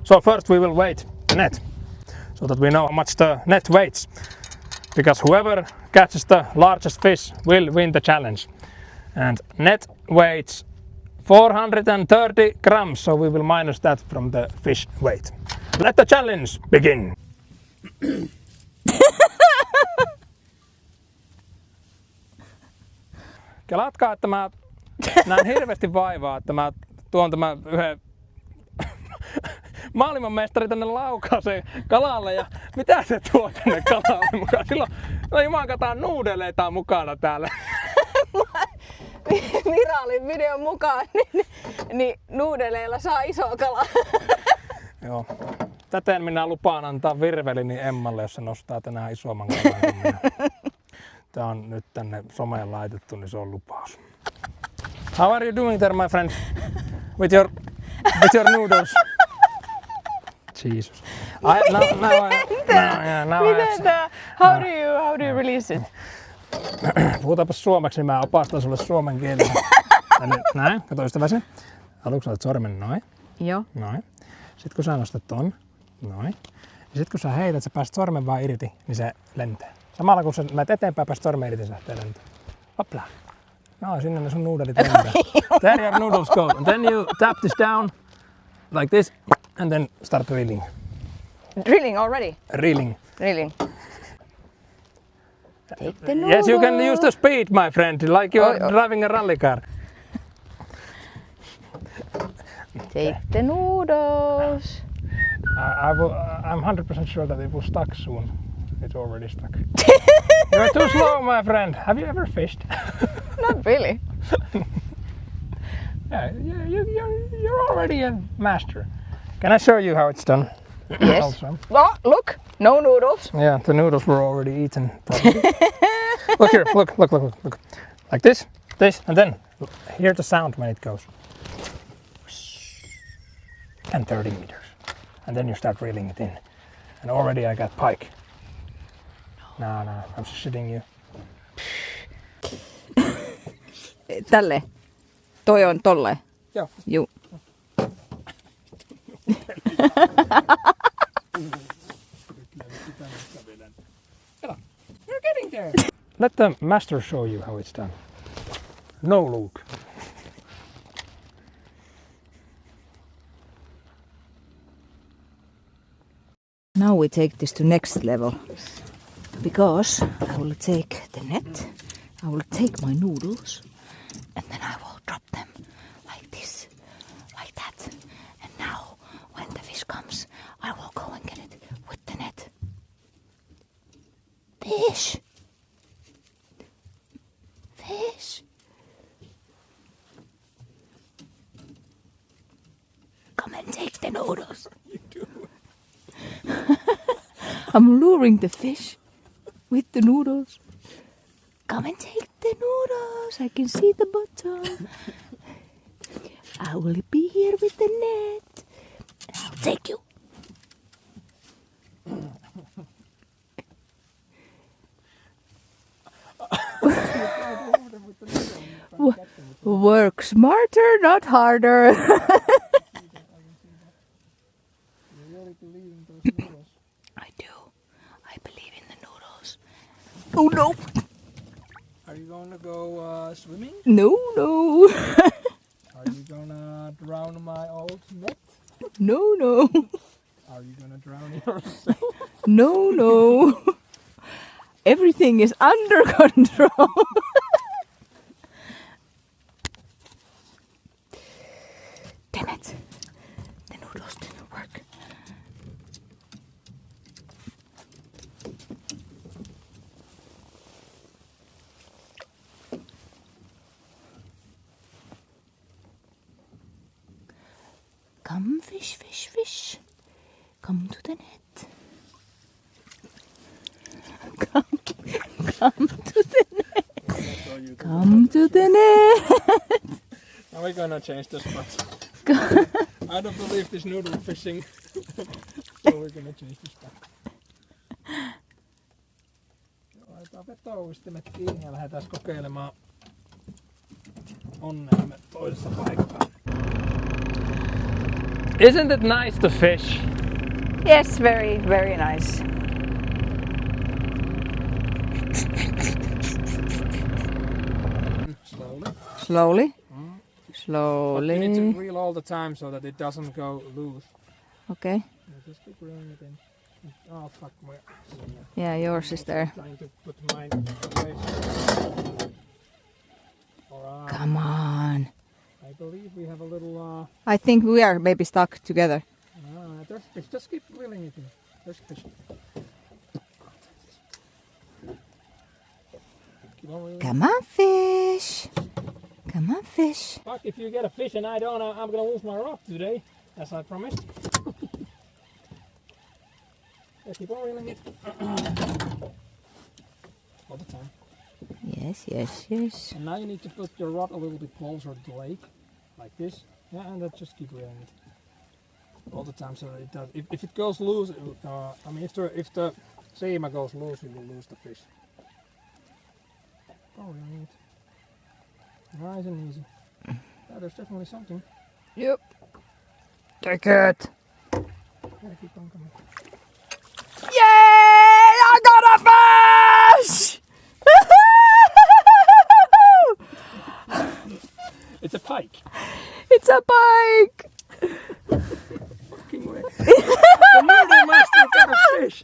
So first we will weight the net, so that we know how much the net weighs. Because whoever catches the largest fish will win the challenge. And net weighs 430 grams, so we will minus that from the fish weight. Let the challenge begin! Kelatkaa, että mä näen hirveästi vaivaa, että mä tuon tämän yhden maailmanmestari tänne laukaaseen kalalle ja mitä se tuo tänne kalalle mukaan? Silloin jumankataan nuudeleita mukana täällä. Viraalin videon mukaan, niin nuudeleilla saa iso kala. Joo. Täten minä lupaan antaa virvelini Emmalle, jos se nostaa tänään isomman kalan kuin minä. Tää on nyt tänne someen laitettu, niin se on lupaus. How are you doing there, my friend? With your noodles? Jesus. Miten tää? How do you release it? Puhutaanpas suomeksi, niin mä opastan sulle suomen kielellä. Näin, kato ystäväsi. Aluksi otat sormen noin. Joo. Noin. Sitten kun sä nostat ton, noin. Ja sit kun sä heität, sä pääst sormen vaan irti, niin se lentää. Samalla kun sä menet eteenpäin, pääst sormen irti, se lähtee lentää. Hopla. No, sinne ne sun nuudelit lentää. There your noodles go. And then you tap this down, like this, and then start reeling. Drilling already? Reeling. Reeling. Yes, you can use the speed, my friend, like you're driving a rally car. Take the noodles. I'm 100% sure that it will stuck soon. It's already stuck. You're too slow, my friend. Have you ever fished? Not really. Yeah, you're already a master. Can I show you how it's done? Yes. Also. Oh, look, no noodles. Yeah, the noodles were already eaten. Look here, look. Like this, and then hear the sound when it goes. And 30 meters. And then you start reeling it in. And already I got pike. No, I'm shitting you. Tälle. Toi on tolle. Joo. Juu. You're getting there. Let the master show you how it's done. No, Luke. Now we take this to next level. Because I will take the net, I will take my noodles, and then I will drop them like this, like that. And now, when the fish comes, I will go and get it with the net. Fish! Fish! Come and take the noodles. I'm luring the fish with the noodles. Come and take the noodles. I can see the bottom. I will be here with the net. I'll take you. Work smarter, not harder. I do. I believe in the noodles. Oh no! Are you gonna go swimming? No. Are you gonna drown my old net? No. Are you gonna drown yourself? No. Everything is under control. Damn it. The noodles didn't work. Come fish. Come to the net. Come to the net. Come to the net. Now we're gonna change the spot. I don't believe this noodle fishing. So we're gonna change the spot. I Laitetaan vetouistimet kiinni ja lähdetään kokeilemaan onneamme toisessa paikkaa. Isn't it nice to fish? Yes, very, very nice. Slowly. Slowly. But Slowly. you need to reel all the time so that it doesn't go loose. Okay. Just keep reeling it in. Oh fuck my. Yeah, yours is there. Trying to put mine away. Alright. Come on. I believe we have a little. I think we are maybe stuck together. There's fish. Just keep reeling it in. There's fish. Keep on reeling. Come on, fish. Come on, fish. Fuck, if you get a fish and I don't, I'm gonna lose my rod today, as I promised. Yeah, keep on reeling it. All the time. Yes, yes, yes. And now you need to put your rod a little bit closer to the lake, like this. Yeah, and then just keep reeling it all the time, so that it does. If it goes loose, I mean, if the seema goes loose, you will lose the fish. Oh, reeling it. Nice and easy. Yeah, there's definitely something. Yep. Take it. Yeah, keep on coming. Yay! I got a fish! It's a pike. It's a pike. Fucking way. The noodle master got a fish.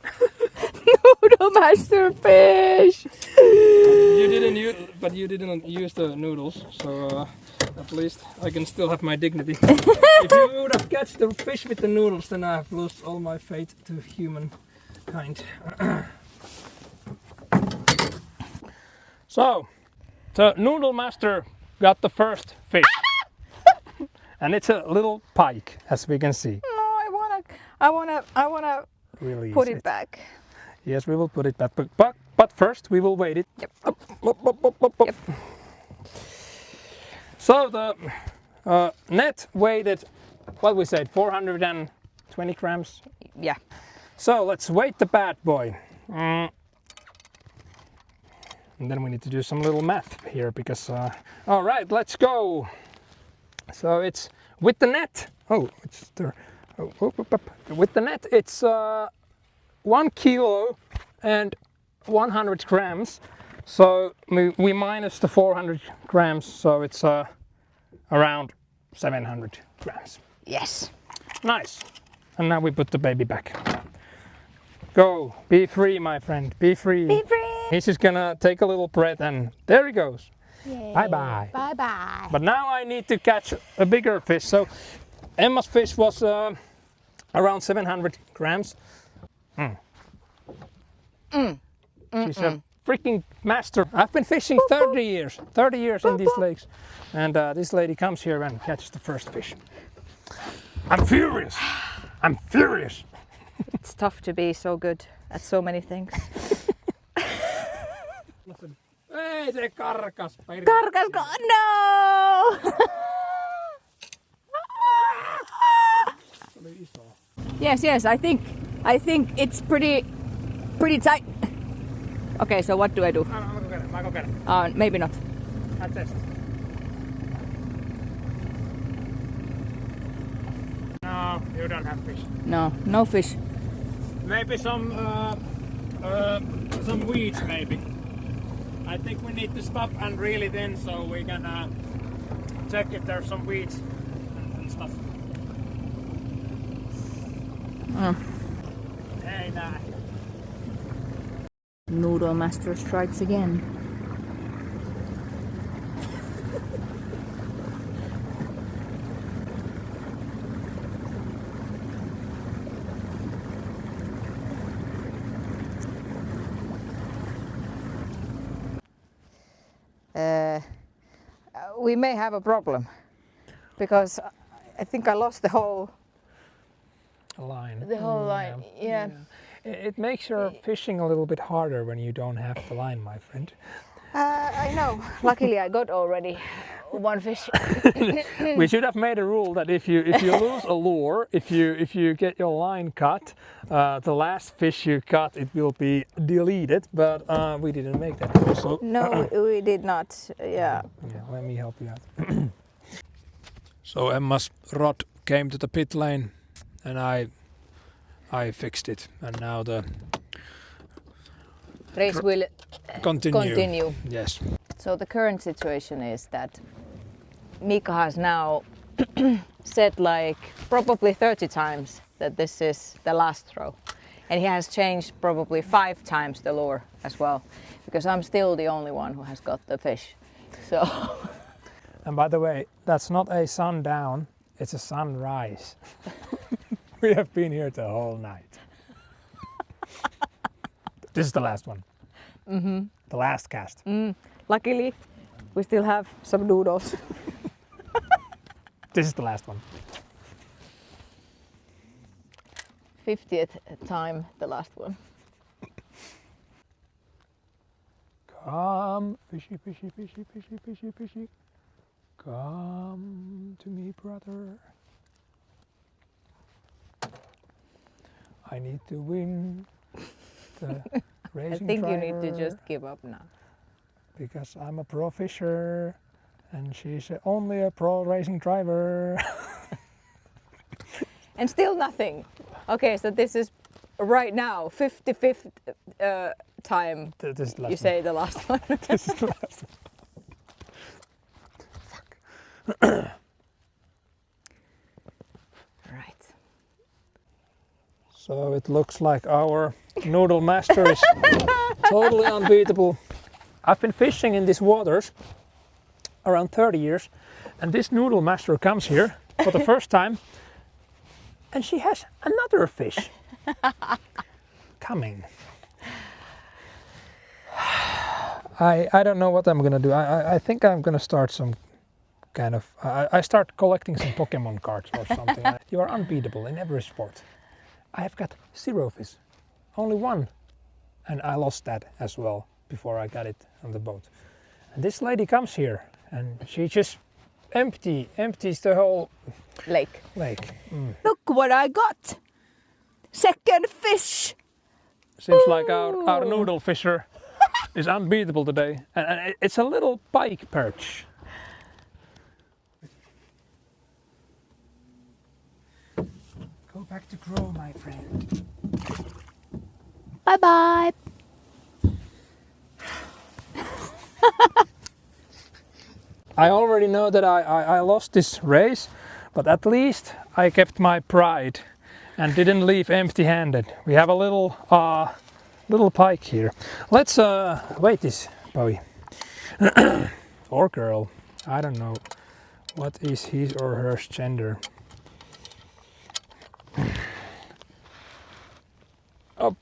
Noodle master fish. You didn't use the noodles, so at least I can still have my dignity. If you would have catched the fish with the noodles, then I have lost all my faith to humankind. So, the noodle master got the first fish, and it's a little pike, as we can see. No, I wanna Release put it back. Yes, we will put it back, but first we will weight it. Yep. Up. Yep. So the net weighted, what we said, 420 grams. Yeah. So let's weight the bad boy. And then we need to do some little math here because, all right, let's go. So it's with the net. Oh, it's there. With the net, it's 1 kilo and 100 grams. So we minus the 400 grams, so it's around 700 grams. Yes. Nice. And now we put the baby back. Go, be free, my friend, be free. Be free. He's just gonna take a little breath and there he goes. Yay. Bye bye. Bye bye. But now I need to catch a bigger fish. So Emma's fish was around 700 grams. She's a freaking master. I've been fishing 30 years in these lakes. And this lady comes here and catches the first fish. I'm furious. I'm furious. It's tough to be so good at so many things. Ei se karkas. Karkasko? No! Yes, I think it's pretty tight. Okay, so what do I do? Mä kokeilen. Maybe not. I test. No, you don't have fish. No fish. Maybe some weeds, maybe. I think we need to stop and reel it in so we can check if there's some weeds and stuff. Hey, nah. Noodle master strikes again. We may have a problem because I think I lost the whole line. line. Yeah. It makes your fishing a little bit harder when you don't have the line, my friend. I know. Luckily, I got already one fish. We should have made a rule that if you lose a lure, if you get your line cut, the last fish you cut it will be deleted. But we didn't make that rule. So No, we did not. Yeah. yeah, let me help you out. So Emma's rod came to the pit lane, and I fixed it, and now the Race will continue. Yes. So the current situation is that Miikka has now said like probably 30 times that this is the last throw. And he has changed probably 5 times the lure as well, because I'm still the only one who has got the fish. So. And by the way, that's not a sundown, it's a sunrise. We have been here the whole night. This is the last one. Mm-hmm. The last cast. Luckily, we still have some noodles. This is the last one. 50th time, the last one. Come, fishy, fishy, fishy, fishy, fishy, fishy. Come to me, brother. I need to win the racing I think driver, you need to just give up now. because I'm a pro fisher and she's only a pro racing driver. And still nothing. Okay, so this is right now 55th time This is the last you say the last one. This is the last one. Right. So it looks like our noodle master is totally unbeatable. I've been fishing in these waters around 30 years, and this noodle master comes here for the first time, and she has another fish coming. I don't know what I'm gonna do. I think I'm gonna start some kind of... I start collecting some Pokemon cards or something. You are unbeatable in every sport. I have got 0 fish, only 1, and I lost that as well before I got it on the boat. And this lady comes here and she just empties the whole Lake. lake. Look what I got! Second fish! Seems like our noodle fisher is unbeatable today, and it's a little pike perch. Go back to grow, my friend. Bye bye! I already know that I lost this race, but at least I kept my pride and didn't leave empty-handed. We have a little pike here. Let's weight this Bowie. Or girl. I don't know what is his or her gender. Up.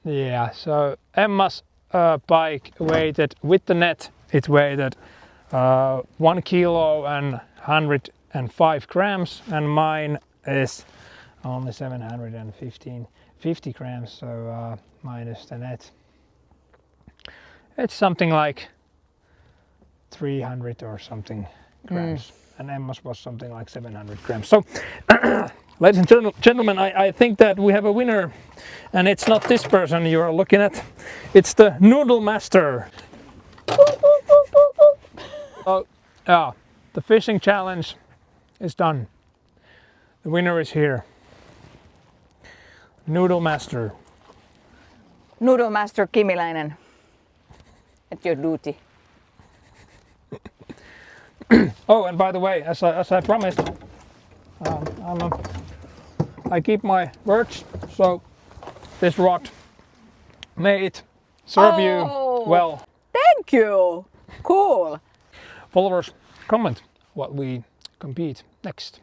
Yeah, so Emma's pike weighted with the net. It weighted 1 kilo and 105 grams, and mine is only 750 grams. So minus the net, it's something like 300 or something grams, and Emma's was something like 700 grams. So, ladies and gentlemen, I think that we have a winner, and it's not this person you are looking at, it's the noodle master. So, yeah, the fishing challenge is done. The winner is here. Noodle master. Noodle master Kimiläinen. At your duty. Oh, and by the way, as I promised, I keep my words, so this rod, may it serve you well. Thank you! Cool! Followers, comment what we compete next.